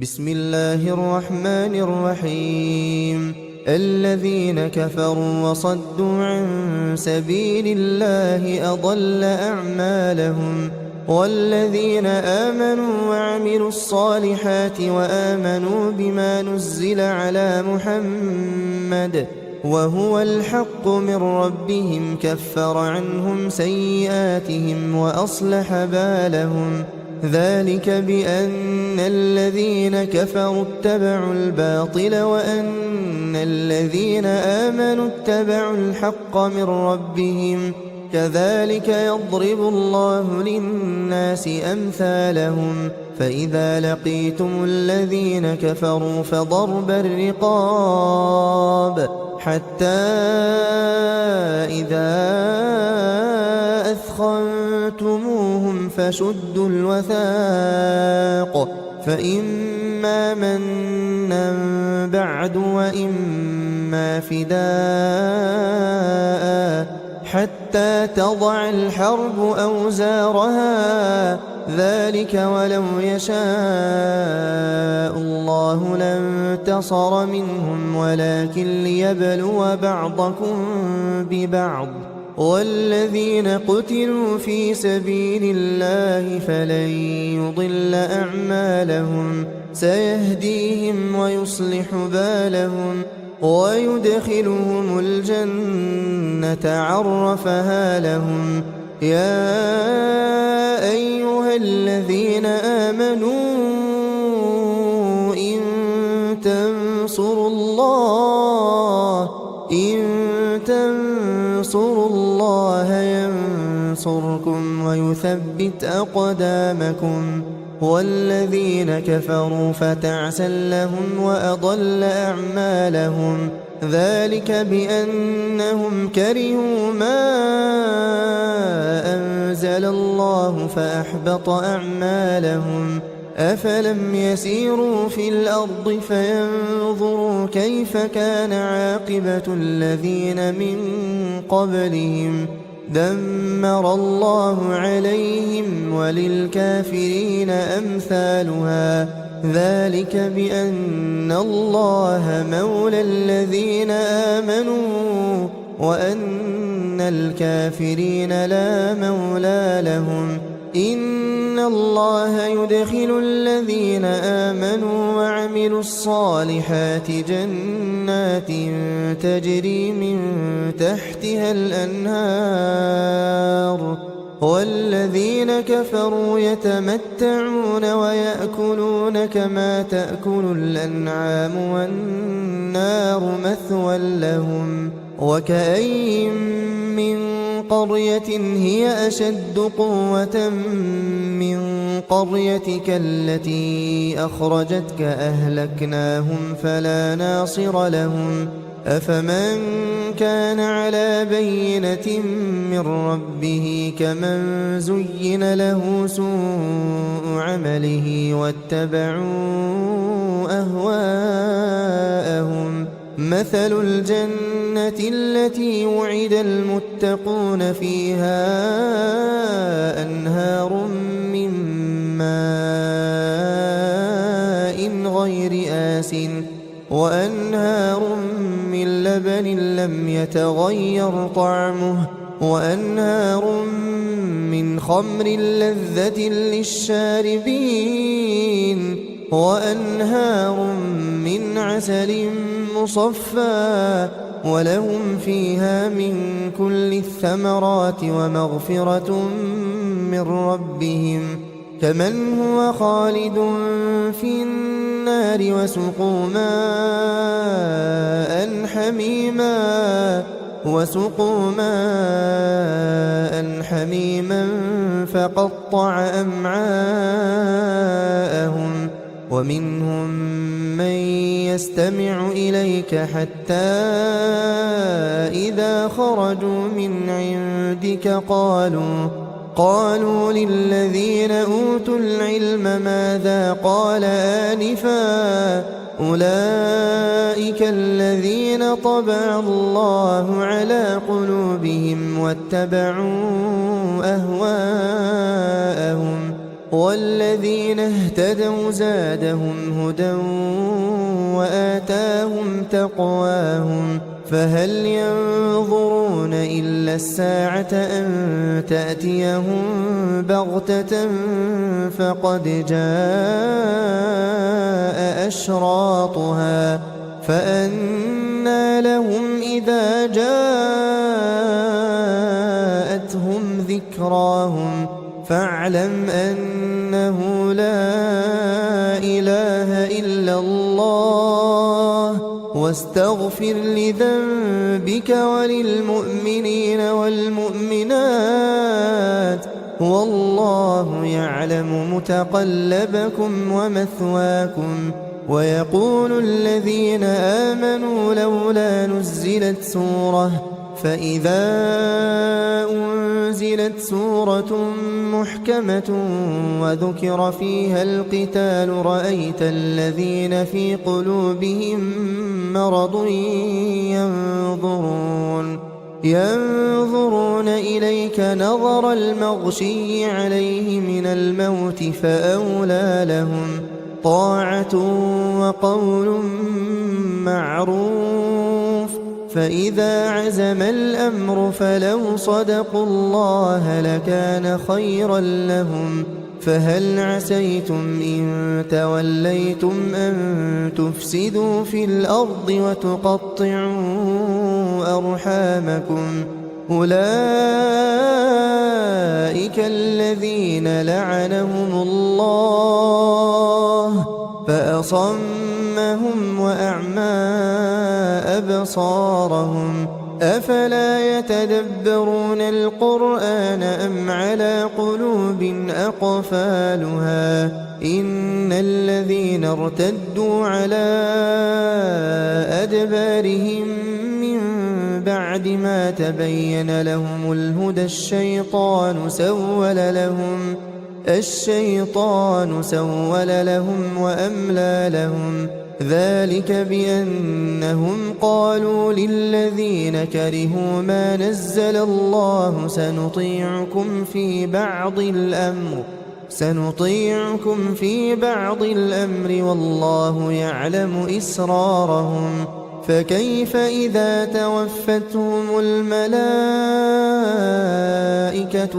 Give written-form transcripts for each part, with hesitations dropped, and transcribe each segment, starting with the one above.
بسم الله الرحمن الرحيم. الذين كفروا وصدوا عن سبيل الله أضل أعمالهم، والذين آمنوا وعملوا الصالحات وآمنوا بما نزل على محمد وهو الحق من ربهم كفر عنهم سيئاتهم وأصلح بالهم. ذلك بأن الذين كفروا اتبعوا الباطل وأن الذين آمنوا اتبعوا الحق من ربهم. كذلك يضرب الله للناس أمثالهم. فإذا لقيتم الذين كفروا فضرب الرقاب حتى إذا أثخنتموهم فشدوا الوثاق، فإما منا بعد وإما فداء حتى تضع الحرب أوزارها. ذلك ولو يشاء الله لانتصر منهم ولكن ليبلو بعضكم ببعض. والذين قتلوا في سبيل الله فلن يضل أعمالهم، سيهديهم ويصلح بالهم ويدخلهم الجنة عرفها لهم. يا أيها الذين آمنوا إن تنصروا الله ينصركم ويثبت أقدامكم. والذين كفروا فتعسا لهم وأضل أعمالهم. ذلك بأنهم كرهوا ما أنزل الله فأحبط أعمالهم. أفلم يسيروا في الأرض فينظروا كيف كان عاقبة الذين من قبلهم. دمر الله عليهم وللكافرين أمثالها. ذلك بأن الله مولى الذين آمنوا وأن الكافرين لا مولى لهم. إن الله يدخل الذين آمنوا وعملوا الصالحات جنات تجري من تحتها الأنهار، والذين كفروا يتمتعون ويأكلون كما تأكل الأنعام والنار مثوى لهم. وكأين من قرية هي أشد قوة من قريتك التي أخرجتك أهلكناهم فلا ناصر لهم. أفمن كان على بينة من ربه كمن زين له سوء عمله واتبعوا أهواءهم. مثل الجنة التي وعد المتقون فيها أنهار من ماء غير آسٍ وأنهار من لبن لم يتغير طعمه وأنهار من خمر لذة للشاربين وأنهار من عسل مصفى ولهم فيها من كل الثمرات ومغفرة من ربهم. كمن هو خالد في النار وسقوا ماء حميما فقطع أمعاءهم. ومنهم من يستمع إليك حتى إذا خرجوا من عندك قالوا للذين أوتوا العلم ماذا قال آنفا أولئك الذين طبع الله على قلوبهم واتبعوا أهواءهم. والذين اهتدوا زادهم هدى وآتاهم تقواهم فهل ينظرون إلا الساعة أن تأتيهم بغتة فقد جاء أشراطها فأنى لهم إذا جاءتهم ذكراهم فاعلم أنه لا إله إلا الله واستغفر لذنبك وللمؤمنين والمؤمنات والله يعلم متقلبكم ومثواكم. ويقول الذين آمنوا لولا نزلت سورة فإذا أنزلت سورة محكمة وذكر فيها القتال رأيت الذين في قلوبهم مرض ينظرون إليك نظر المغشي عليه من الموت فأولى لهم طاعة وقول معروف. فإذا عزم الأمر فلو صدقوا الله لكان خيرا لهم. فهل عسيتم إن توليتم أن تفسدوا في الأرض وتقطعوا أرحامكم أولئك الذين لعنهم الله فأصمهم وأعمى أبصارهم أفلا يتدبرون القرآن أم على قلوب أقفالها إن الذين ارتدوا على أدبارهم من بعد ما تبين لهم الهدى الشيطان سول لهم وأملى لهم ذلك بأنهم قالوا للذين كرهوا ما نزل الله سنطيعكم في بعض الأمر والله يعلم إسرارهم. فكيف إذا توفتهم الملائكة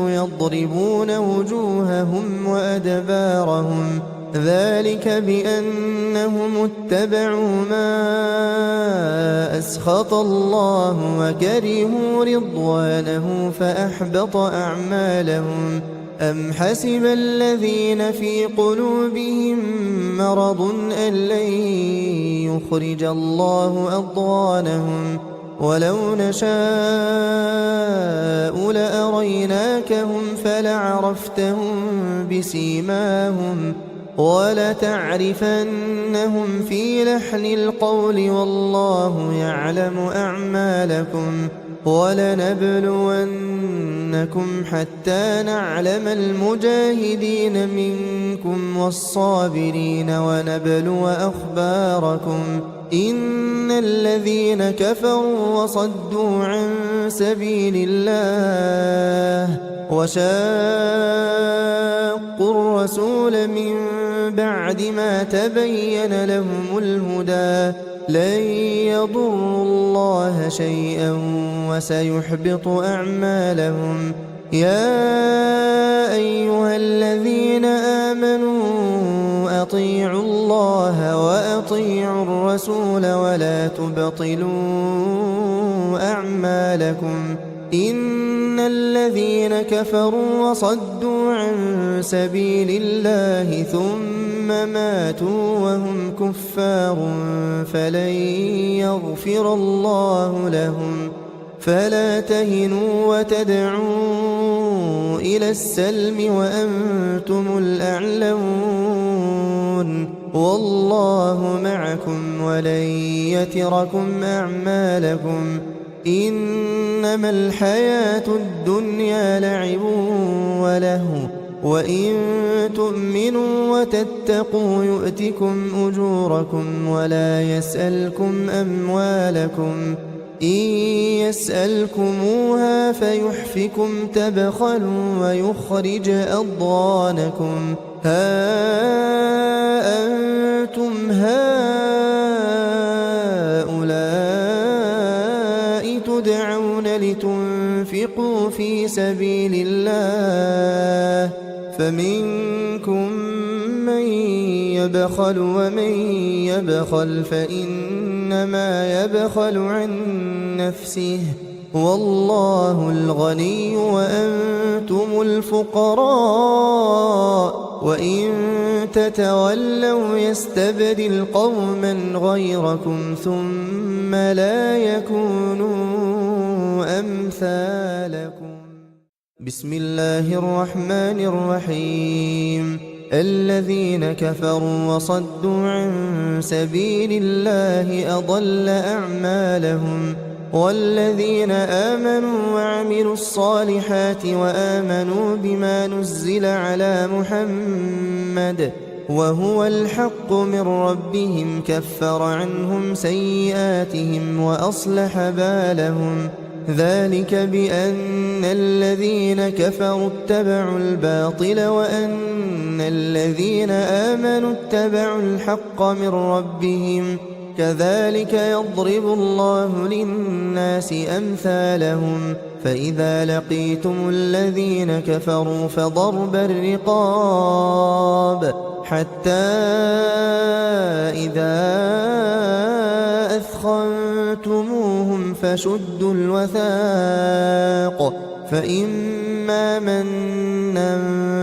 يضربون وجوههم وأدبارهم ذلك بأنهم اتبعوا ما أسخط الله وكرهوا رضوانه فأحبط أعمالهم. أم حسب الذين في قلوبهم مرض أن لن يخرج الله أضغانهم ولو نشاء لأريناكهم فلعرفتهم بسيماهم ولتعرفنهم في لحن القول والله يعلم أعمالكم. ولنبلونكم حتى نعلم المجاهدين منكم والصابرين ونبلو أخباركم. إن الذين كفروا وصدوا عن سبيل الله وشاقوا الرسول من بعد ما تبين لهم الهدى لن يضروا الله شيئا وسيحبط أعمالهم. يا أيها الذين آمنوا أطيعوا الله وأطيعوا الرسول ولا تبطلوا أعمالكم. إن الذين كفروا وصدوا عن سبيل الله ثم ماتوا وهم كفار فلن يغفر الله لهم. فلا تهنوا وتدعوا إلى السلم وأنتم الأعلون والله معكم ولن يتركم أعمالكم. إنما الحياة الدنيا لعب ولهو وإن تؤمنوا وتتقوا يؤتكم أجوركم ولا يسألكم أموالكم. إن يسألكموها فيحفكم تبخلوا ويخرج أضغانكم ها أنتم هؤلاء تدعون لتنفقوا في سبيل الله فمنكم من يبخل ومن يبخل فإنما يبخل عن نفسه والله الغني وأنتم الفقراء وإن تتولوا يستبدل قوما غيركم ثم لا يكونوا أمثالكم. بسم الله الرحمن الرحيم. الذين كفروا وصدوا عن سبيل الله أضل أعمالهم والذين آمنوا وعملوا الصالحات وآمنوا بما نزل على محمد وهو الحق من ربهم كفر عنهم سيئاتهم وأصلح بالهم ذلك بأن الذين كفروا اتبعوا الباطل وأن الذين آمنوا اتبعوا الحق من ربهم كذلك يضرب الله للناس أمثالهم فإذا لقيتم الذين كفروا فضرب الرقاب حتى إذا أثخنتموهم فشدوا الوثاق فإما منا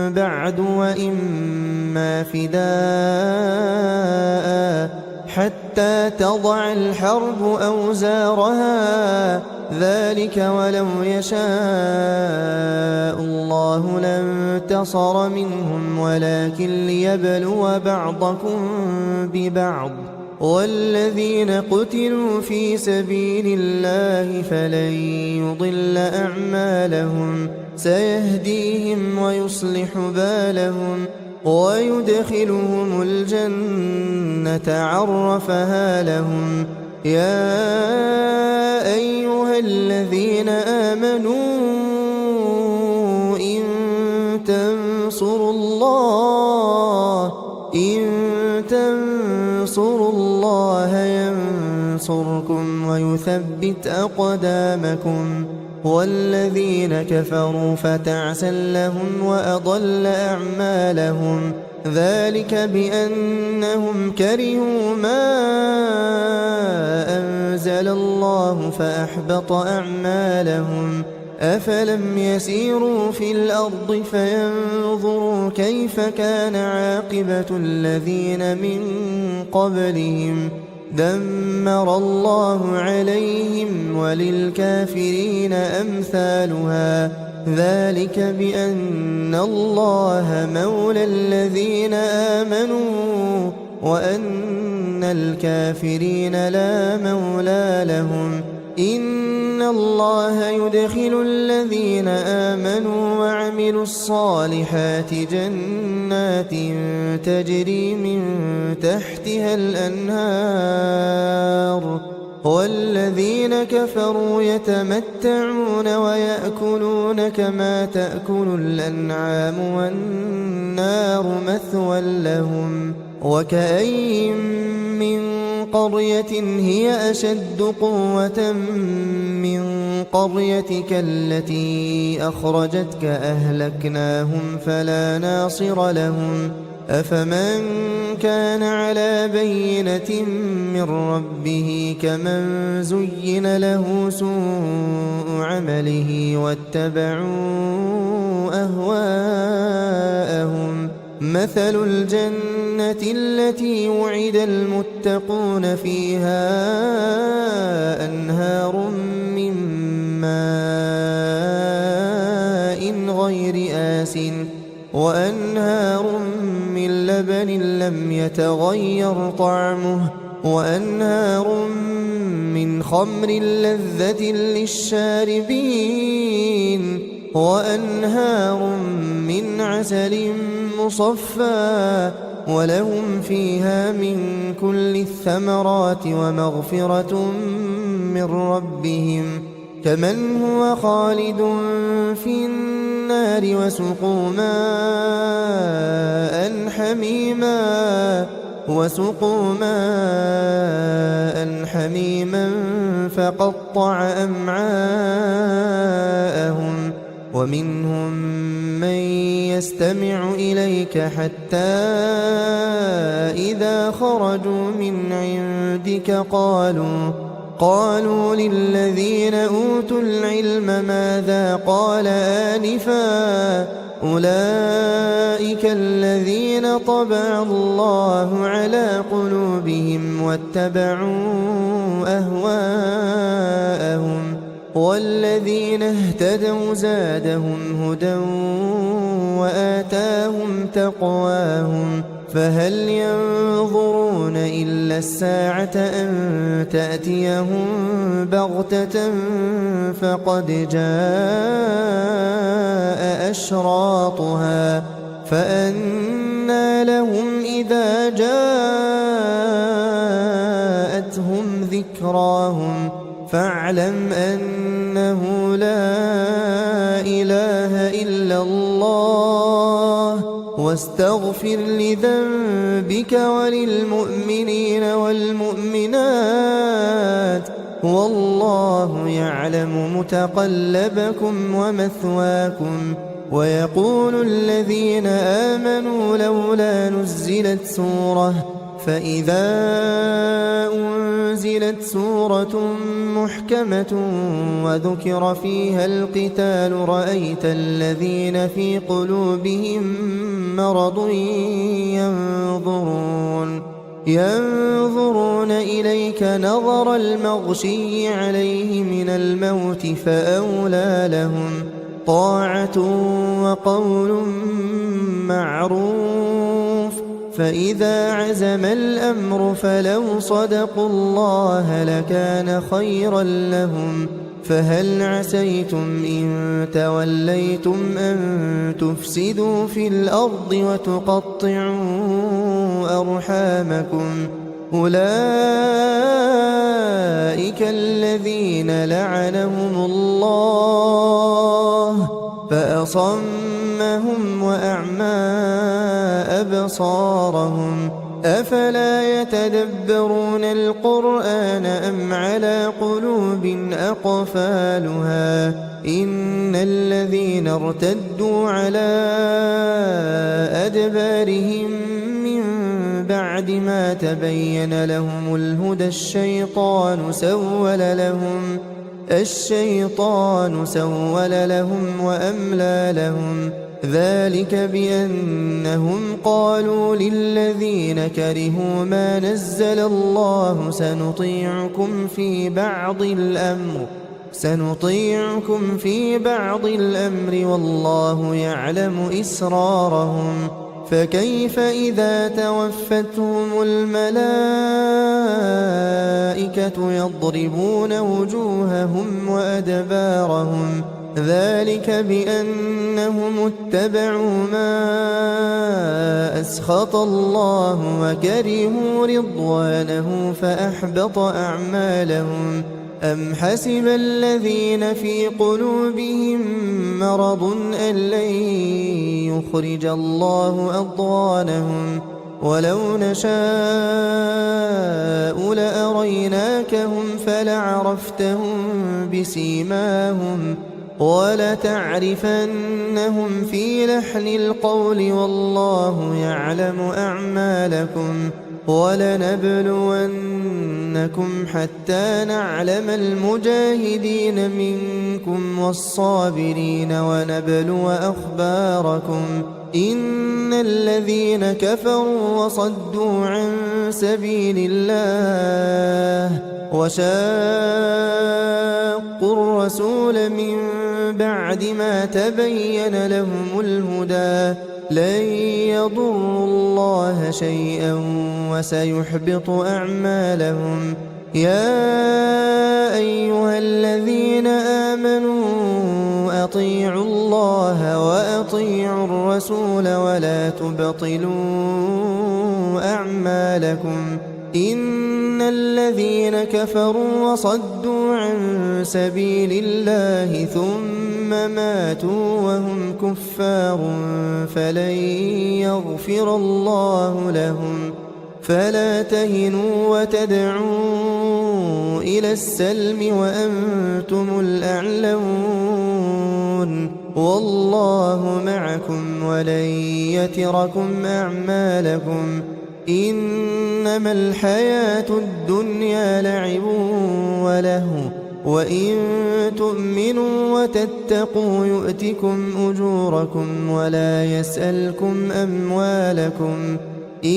بعد وإما فداء حتى تضع الحرب أوزارها ذلك ولو يشاء الله لانتصر منهم ولكن ليبلو بعضكم ببعض والذين قتلوا في سبيل الله فلن يضل أعمالهم سيهديهم ويصلح بالهم ويدخلهم الجنة عرفها لهم يا أيها الذين آمنوا إن تنصروا الله ينصركم ويثبت أقدامكم والذين كفروا فتعسا لهم وأضل أعمالهم ذلك بأنهم كرهوا ما أنزل الله فأحبط أعمالهم أفلم يسيروا في الأرض فينظروا كيف كان عاقبة الذين من قبلهم دمر الله عليهم وللكافرين أمثالها ذلك بأن الله مولى الذين آمنوا وأن الكافرين لا مولى لهم إن الله يدخل الذين آمنوا وعملوا الصالحات جنات تجري من تحتها الأنهار والذين كفروا يتمتعون ويأكلون كما تأكل الأنعام والنار مثوى لهم وكأين من قرية هي أشد قوة من قريتك التي أخرجتك أهلكناهم فلا ناصر لهم أفمن كان على بينة من ربه كمن زين له سوء عمله واتبعوا أهواءهم مثل الجنة التي وعد المتقون فيها أنهار من ماء غير آسٍ وأنهار من لبن لم يتغير طعمه وأنهار من خمر لذة للشاربين وأنهار من عسل مصفى ولهم فيها من كل الثمرات ومغفرة من ربهم كمن هو خالد في النار وسقوا ماء حميما فقطع أمعاءهم ومنهم من يستمع إليك حتى إذا خرجوا من عندك قالوا للذين أوتوا العلم ماذا قال آنفا أولئك الذين طبع الله على قلوبهم واتبعوا أهواءهم والذين اهتدوا زادهم هدى وآتاهم تقواهم فهل ينظرون إلا الساعة أن تأتيهم بغتة فقد جاء أشراطها فأنى لهم إذا جاءتهم ذكراهم فاعلم أنه لا إله إلا الله واستغفر لذنبك وللمؤمنين والمؤمنات والله يعلم متقلبكم ومثواكم ويقول الذين آمنوا لولا نزلت سورة فإذا أنزلت سورة محكمة وذكر فيها القتال رأيت الذين في قلوبهم مرض ينظرون إليك نظر المغشي عليه من الموت فأولى لهم طاعة وقول معروف فإذا عزم الأمر فلو صدقوا الله لكان خيرا لهم فهل عسيتم إن توليتم أن تفسدوا في الأرض وتقطعوا أرحامكم أولئك الذين لعنهم الله فأصمهم وأعمى أبصارهم أفلا يتدبرون القرآن أم على قلوب أقفالها إن الذين ارتدوا على أدبارهم من بعد ما تبين لهم الهدى الشيطان سول لهم وأملى لهم ذلك بأنهم قالوا للذين كرهوا ما نزل الله سنطيعكم في بعض الأمر والله يعلم إسرارهم فكيف إذا توفتهم الملائكة يضربون وجوههم وأدبارهم ذلك بأنهم اتبعوا ما أسخط الله وكرهوا رضوانه فأحبط أعمالهم أم حسب الذين في قلوبهم مرض أن لن يخرج الله أضغانهم ولو نشاء لأريناكهم فلعرفتهم بسيماهم ولتعرفنهم في لحن القول والله يعلم أعمالكم ولنبلونكم حتى نعلم المجاهدين منكم والصابرين ونبلو أخباركم إن الذين كفروا وصدوا عن سبيل الله وشاقوا الرسول من بعد ما تبين لهم الهدى لن يضروا الله شيئا وسيحبط أعمالهم يا أيها الذين آمنوا أطيعوا الله وأطيعوا الرسول ولا تبطلوا أعمالكم إن الذين كفروا وصدوا عن سبيل الله ثم ماتوا وهم كفار فلن يغفر الله لهم فلا تهنوا وتدعوا إلى السلم وأنتم الأعلون والله معكم ولن يتركم أعمالكم إنما الحياة الدنيا لعب ولهو وإن تؤمنوا وتتقوا يؤتكم أجوركم ولا يسألكم أموالكم إن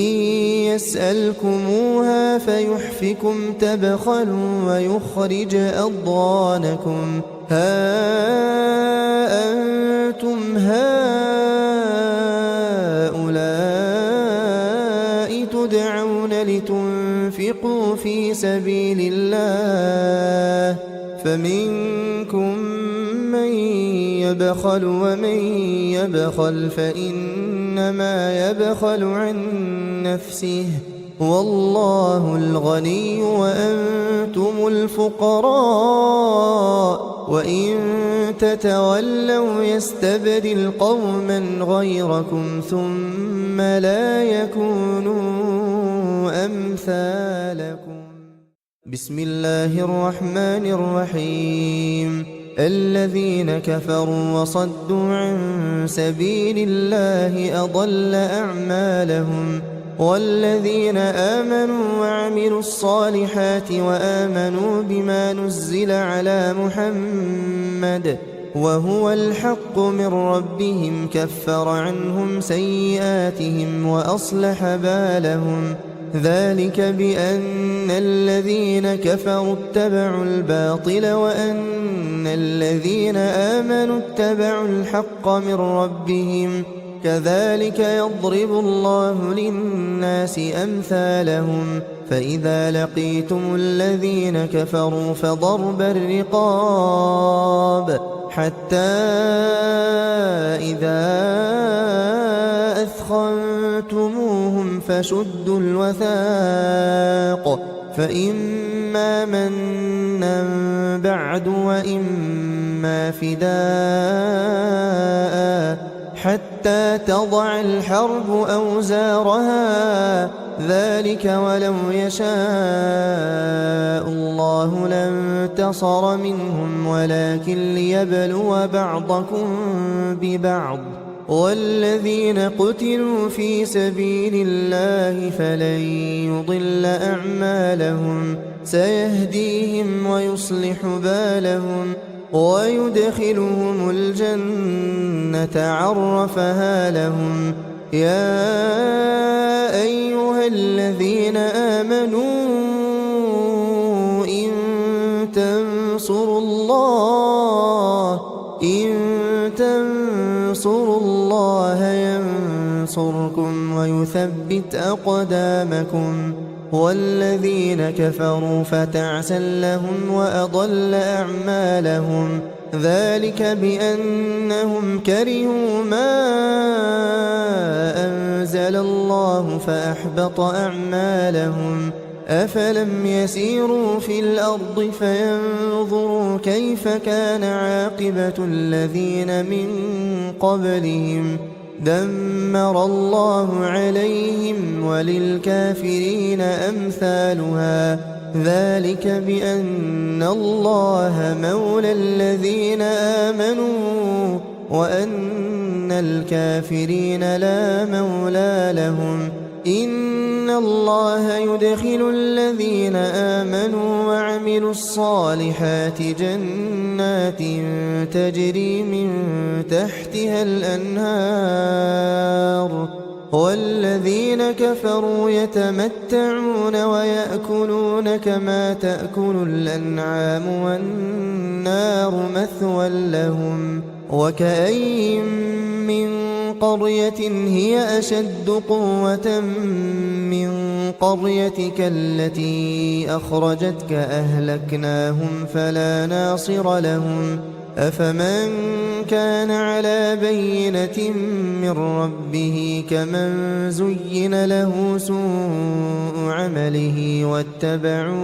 يسألكموها فيحفكم تبخلوا ويخرج أضغانكم ها أنتم هؤلاء تدعون لتنفقوا في سبيل الله فمنكم من يبخل ومن يبخل فإنما يبخل عن نفسه والله الغني وأنتم الفقراء وإن تتولوا يستبدل قوما غيركم ثم لا يكونوا أمثالكم بسم الله الرحمن الرحيم الذين كفروا وصدوا عن سبيل الله أضل أعمالهم والذين آمنوا وعملوا الصالحات وآمنوا بما نزل على محمد وهو الحق من ربهم كفر عنهم سيئاتهم وأصلح بالهم ذلك بأن الذين كفروا اتبعوا الباطل وأن الذين آمنوا اتبعوا الحق من ربهم كذلك يضرب الله للناس أمثالهم فإذا لقيتم الذين كفروا فضرب الرقاب حتى إذا أثخنتموهم فشدوا الوثاق فإما منا بعد وإما فداء حتى تضع الحرب أوزارها ذلك ولو يشاء الله لانتصر منهم ولكن ليبلو بعضكم ببعض والذين قتلوا في سبيل الله فلن يضل أعمالهم سيهديهم ويصلح بالهم ويدخلهم الجنة عرفها لهم يا أيها الذين آمنوا إن تنصروا الله ينصركم ويثبت أقدامكم والذين كفروا فتعسا لهم وأضل أعمالهم ذلك بأنهم كرهوا ما أنزل الله فأحبط أعمالهم أفلم يسيروا في الأرض فينظروا كيف كان عاقبة الذين من قبلهم دمر الله عليهم وللكافرين أمثالها ذلك بأن الله مولى الذين آمنوا وأن الكافرين لا مولى لهم إن الله يدخل الذين آمنوا وعملوا الصالحات جنات تجري من تحتها الأنهار والذين كفروا يتمتعون ويأكلون كما تأكل الأنعام والنار مثوى لهم وكأين من قرية هي أشد قوة من قريتك التي أخرجتك أهلكناهم فلا ناصر لهم أفمن كان على بينة من ربه كمن زين له سوء عمله واتبعوا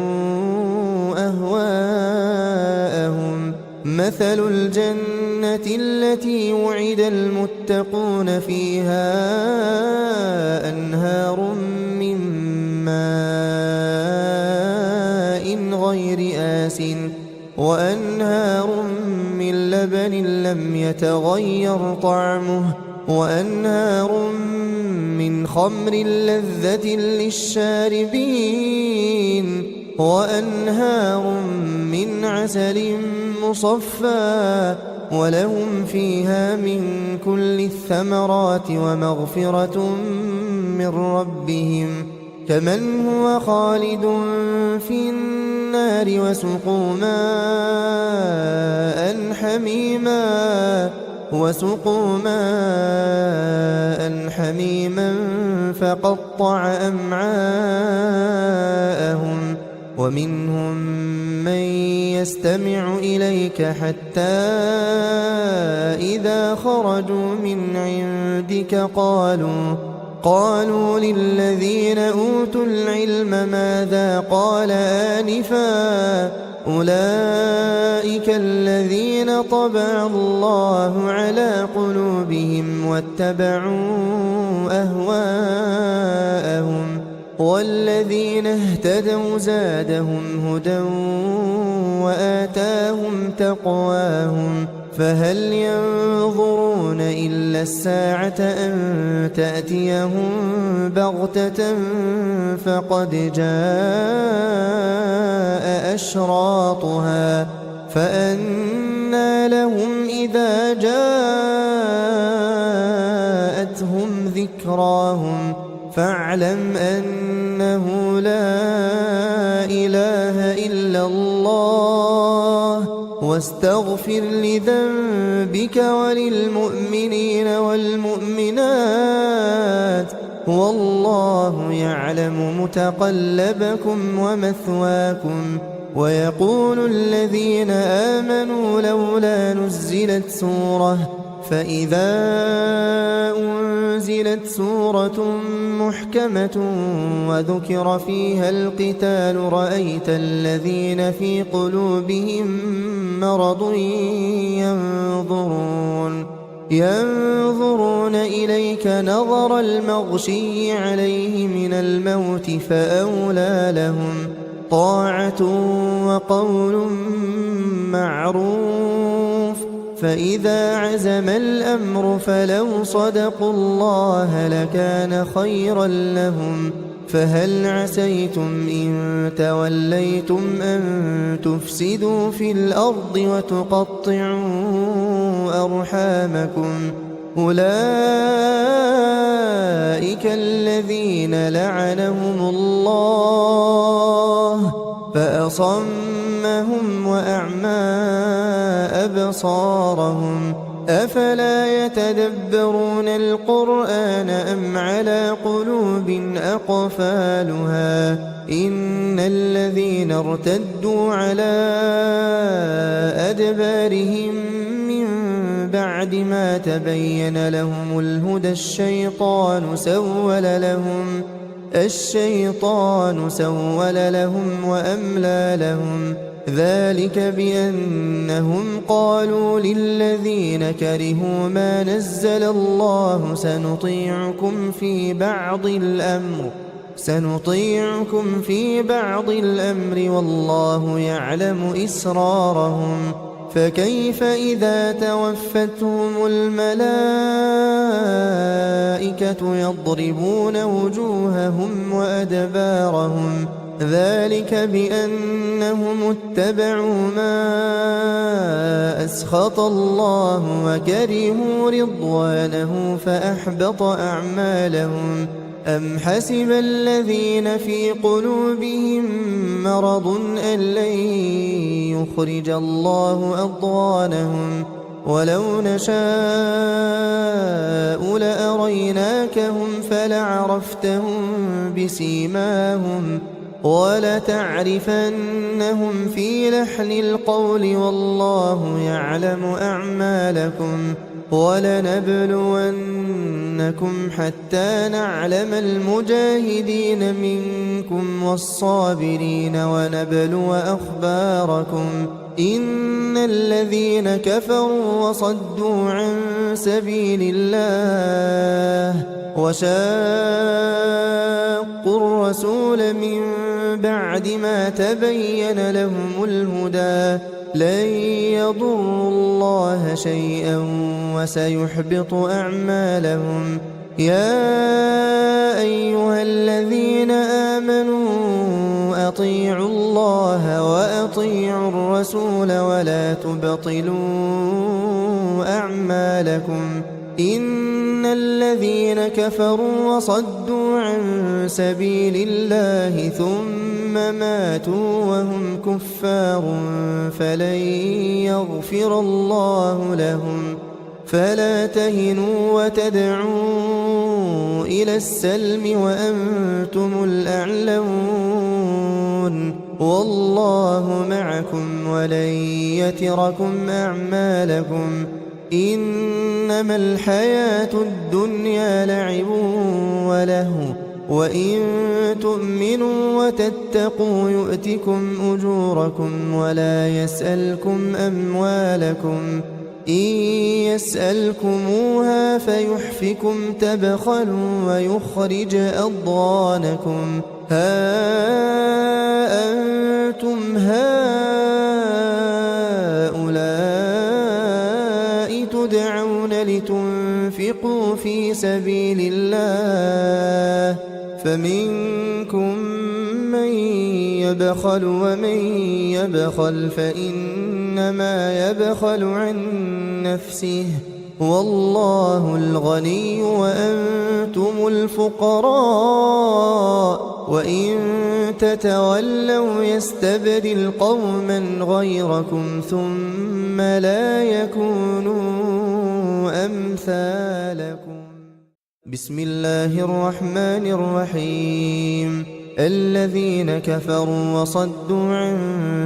أهواءهم مثل الجنة التي وعد المتقون فيها أنهار من ماء غير آسٍ وأنهار من لبن لم يتغير طعمه وأنهار من خمر لذة للشاربين وأنهار من عسل مصفى ولهم فيها من كل الثمرات ومغفرة من ربهم كمن هو خالد في النار وسقوا ماء حميما فقطع أمعاءهم ومنهم من يستمع إليك حتى إذا خرجوا من عندك قالوا للذين أوتوا العلم ماذا قال آنفا أولئك الذين طبع الله على قلوبهم واتبعوا أهواءهم والذين اهتدوا زادهم هدى وآتاهم تقواهم فهل ينظرون إلا الساعة أن تأتيهم بغتة فقد جاء أشراطها فأنى لهم إذا جاءتهم ذكراهم فاعلم أنه لا إله إلا الله واستغفر لذنبك وللمؤمنين والمؤمنات والله يعلم متقلبكم ومثواكم ويقول الذين آمنوا لولا نزلت سورة فإذا أنزلت سورة محكمة وذكر فيها القتال رأيت الذين في قلوبهم مرض ينظرون إليك نظر المغشي عليه من الموت فأولى لهم طاعة وقول معروف فإذا عزم الأمر فلو صدقوا الله لكان خيرا لهم فهل عسيتم إن توليتم أن تفسدوا في الأرض وتقطعوا أرحامكم أولئك الذين لعنهم الله فأصمهم وأعمى أبصارهم أفلا يتدبرون القرآن أم على قلوب أقفالها إن الذين ارتدوا على أدبارهم من بعد ما تبين لهم الهدى الشيطان سول لهم وأملى لهم ذلك بأنهم قالوا للذين كرهوا ما نزل الله سنطيعكم في بعض الأمر والله يعلم إسرارهم فكيف إذا توفتهم الملائكة يضربون وجوههم وأدبارهم ذلك بأنهم اتبعوا ما أسخط الله وكرهوا رضوانه فأحبط أعمالهم أم حسب الذين في قلوبهم مرض أن لن يخرج الله أضغانهم ولو نشاء لأريناكهم فلعرفتهم ولتعرفنهم في لحن القول والله يعلم أعمالكم ولنبلونكم حتى نعلم المجاهدين منكم والصابرين ونبلو أخباركم إن الذين كفروا وصدوا عن سبيل الله وشاقوا الرسول من بعد ما تبين لهم الهدى لن يضروا الله شيئا وسيحبط أعمالهم يا أيها الذين آمنوا أطيعوا الله وأطيعوا الرسول ولا تبطلوا أعمالكم إن الذين كفروا وصدوا عن سبيل الله ثم ماتوا وهم كفار فلن يغفر الله لهم فلا تهنوا وتدعوا إلى السلم وأنتم الأعلون والله معكم ولن يتركم أعمالكم إنما الحياة الدنيا لعب ولهو وإن تؤمنوا وتتقوا يؤتكم أجوركم ولا يسألكم أموالكم إن يسألكموها فيحفكم تبخلوا ويخرج أضغانكم ها أنتم هؤلاء تدعون لتنفقوا في سبيل الله فمنكم من يبخل ومن يبخل فإنما يبخل عن نفسه والله الغني وأنتم الفقراء وإن تتولوا يستبدل قوما غيركم ثم لا يكونوا أمثالكم بسم الله الرحمن الرحيم الذين كفروا وصدوا عن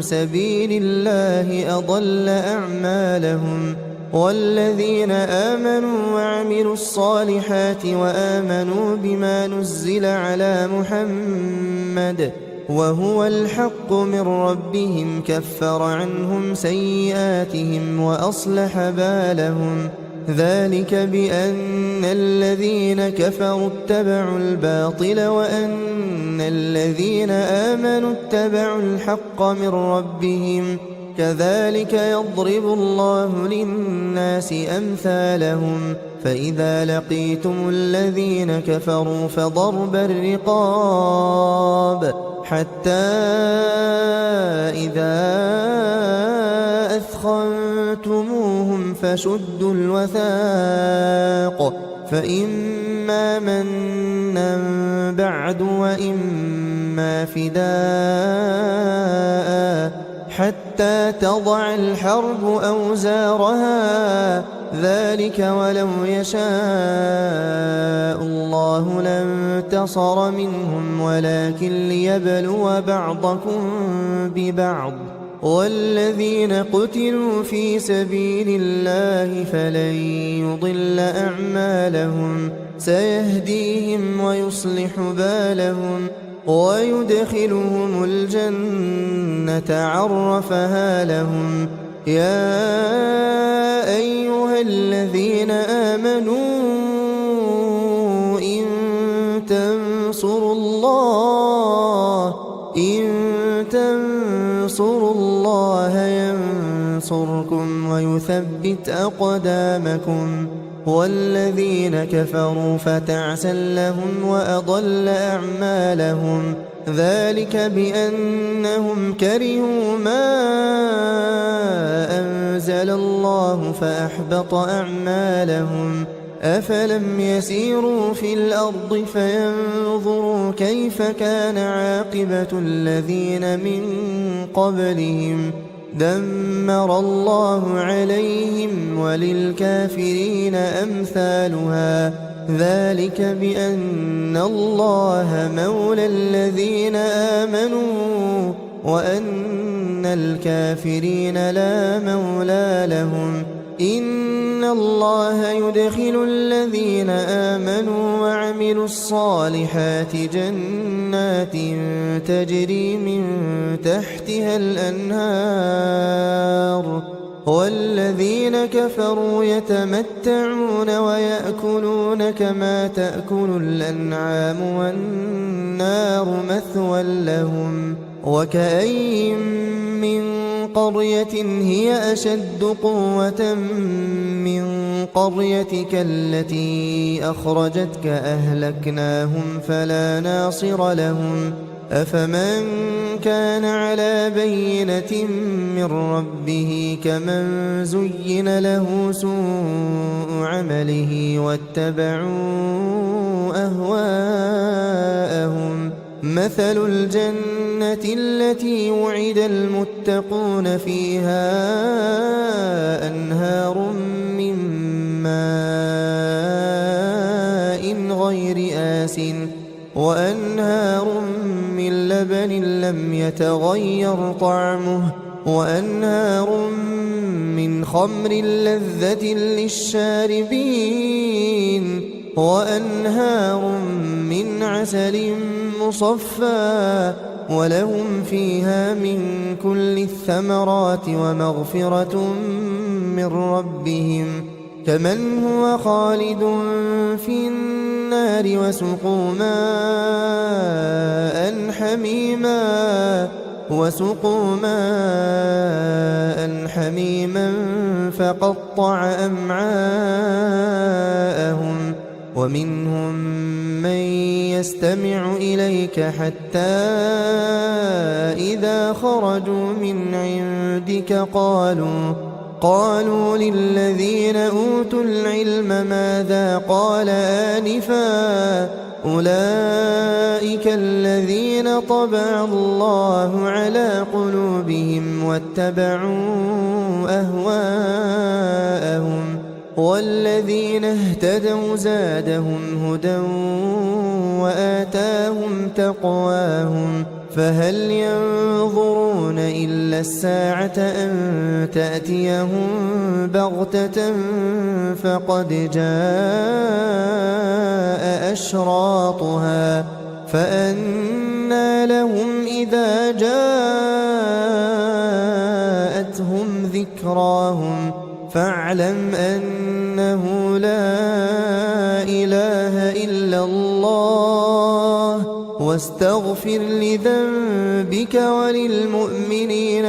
سبيل الله أضل أعمالهم والذين آمنوا وعملوا الصالحات وآمنوا بما نزل على محمد وهو الحق من ربهم كفر عنهم سيئاتهم وأصلح بالهم ذلك بأن الذين كفروا اتبعوا الباطل وأن الذين آمنوا اتبعوا الحق من ربهم كذلك يضرب الله للناس أمثالهم فإذا لقيتم الذين كفروا فضرب الرقاب حتى إذا أثخنتموهم فشدوا الوثاق فإما منا بعد وإما فداء حتى تضع الحرب أوزارها ذلك ولو يشاء الله لانتصر منهم ولكن ليبلو بعضكم ببعض والذين قتلوا في سبيل الله فلن يضل أعمالهم سيهديهم ويصلح بالهم ويدخلهم الجنة عرفها لهم يا أيها الذين آمنوا إن تنصروا الله ينصركم ويثبت أقدامكم والذين كفروا فتعسا لهم وأضل أعمالهم ذلك بأنهم كرهوا ما أنزل الله فأحبط أعمالهم أفلم يسيروا في الأرض فينظروا كيف كان عاقبة الذين من قبلهم دمر الله عليهم وللكافرين أمثالها ذلك بأن الله مولى الذين آمنوا وأن الكافرين لا مولى لهم. إن الله يدخل الذين آمنوا وعملوا الصالحات جنات تجري من تحتها الأنهار، والذين كفروا يتمتعون ويأكلون كما تأكل الأنعام والنار مثوى لهم. وكأين من قرية هي أشد قوة من قريتك التي أخرجتك أهلكناهم فلا ناصر لهم. أفمن كان على بينة من ربه كمن زين له سوء عمله واتبعوا أهواءهم. مثل الجنة التي وعد المتقون فيها أنهار من ماء غير آسٍ وأنهار من لبن لم يتغير طعمه وأنهار من خمر لذة للشاربين وأنهار من عسل مصفى ولهم فيها من كل الثمرات ومغفرة من ربهم كمن هو خالد في النار وسقوا ماء حميما فقطع أمعاءهم. ومنهم من يستمع إليك حتى إذا خرجوا من عندك قالوا للذين أوتوا العلم ماذا قال آنفا أولئك الذين طبع الله على قلوبهم واتبعوا أهواءهم. والذين اهتدوا زادهم هدى وآتاهم تقواهم. فهل ينظرون إلا الساعة أن تأتيهم بغتة فقد جاء أشراطها فأنى لهم إذا جاءتهم ذكراهم. فاعلم أنه لا إله إلا الله واستغفر لذنبك وللمؤمنين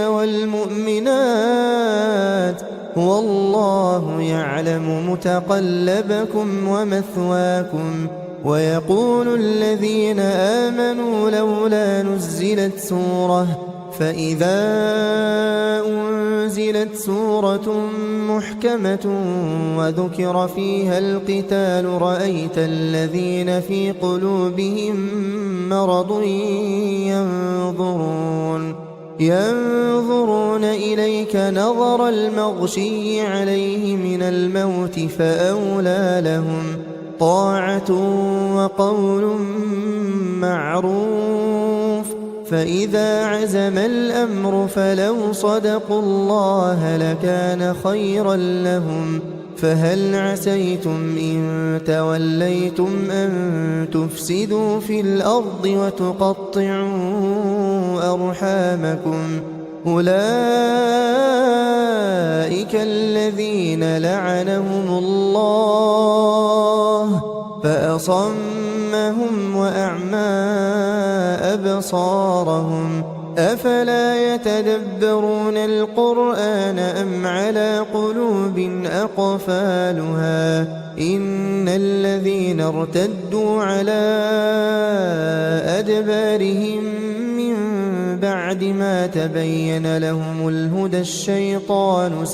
والمؤمنات والله يعلم متقلبكم ومثواكم. ويقول الذين آمنوا لولا نزلت سورة فإذا أنزلت سورة محكمة وذكر فيها القتال رأيت الذين في قلوبهم مرض ينظرون إليك نظر المغشي عليه من الموت فأولى لهم طاعة وقول معروف. فإذا عزم الأمر فلو صدقوا الله لكان خيرا لهم. فهل عسيتم إن توليتم أن تفسدوا في الأرض وتقطعوا أرحامكم أولئك الذين لعنهم الله فأصمهم وأعمى أبصارهم. أفلا يتدبرون القرآن أم على قلوب أقفالها. إن الذين ارتدوا على أدبارهم من بعد ما تبين لهم الهدى الشيطان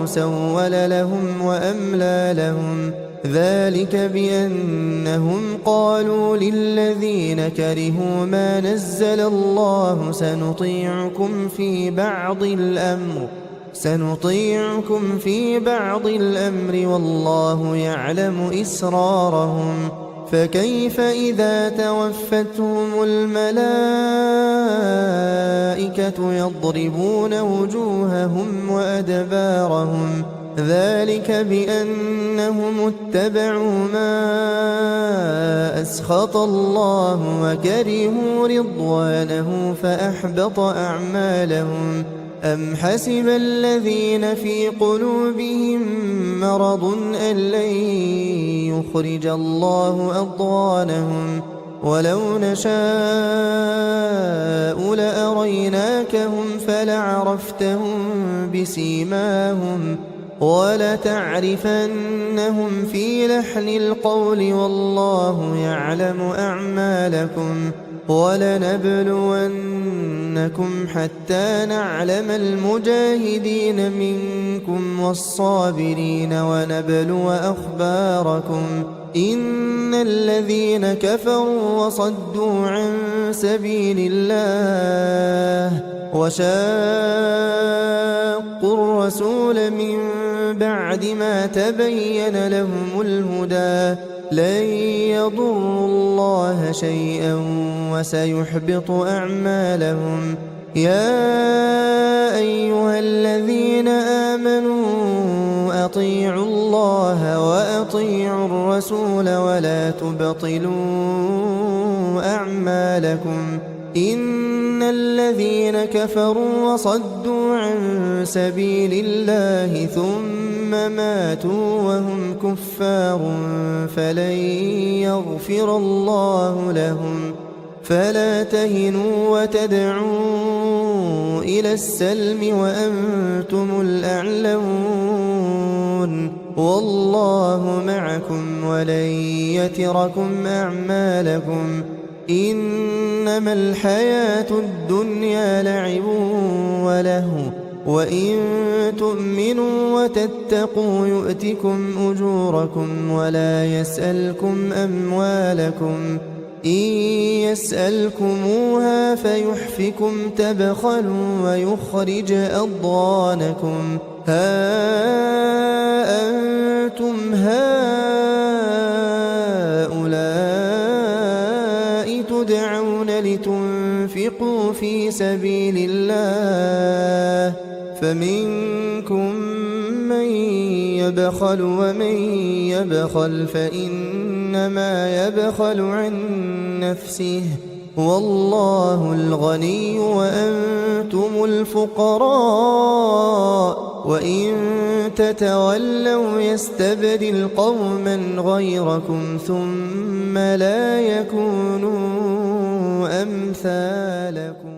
سول لهم وأملى لهم. ذلك بأنهم قالوا للذين كرهوا ما نزل الله سنطيعكم في بعض الأمر سنطيعكم في بعض الأمر والله يعلم إسرارهم فكيف إذا توفتهم الملائكة يضربون وجوههم وأدبارهم ذلك بأنهم اتبعوا ما أسخط الله وكرهوا رضوانه فأحبط أعمالهم أم حسب الذين في قلوبهم مرض أن لن يخرج الله أضغانهم ولو نشاء لأريناكهم فلعرفتهم بسيماهم ولتعرفنهم في لحن القول والله يعلم أعمالكم ولنبلونكم حتى نعلم المجاهدين منكم والصابرين ونبلو أخباركم إن الذين كفروا وصدوا عن سبيل الله وشاقوا الرسول من بعد ما تبين لهم الهدى لن يضروا الله شيئا وسيحبط أعمالهم يا أيها الذين آمنوا أطيعوا الله وأطيعوا الرسول ولا تبطلوا أعمالكم إن الذين كفروا وصدوا عن سبيل الله ثم ماتوا وهم كفار فلن يغفر الله لهم فلا تهنوا وتدعوا إلى السلم وأنتم الأعلون والله معكم ولن يتركم أعمالكم إنما الحياة الدنيا لعب وله وإن تؤمنوا وتتقوا يؤتكم أجوركم ولا يسألكم أموالكم إن يسألكموها فيحفكم تبخلوا ويخرج أضغانكم ها أنتم هؤلاء تدعون لتنفقوا في سبيل الله فمنكم من يبخل ومن يبخل فإنما يبخل عن نفسه والله الغني وأنتم الفقراء وإن تتولوا يستبدل قوما غيركم ثم لا يكونوا أمثالكم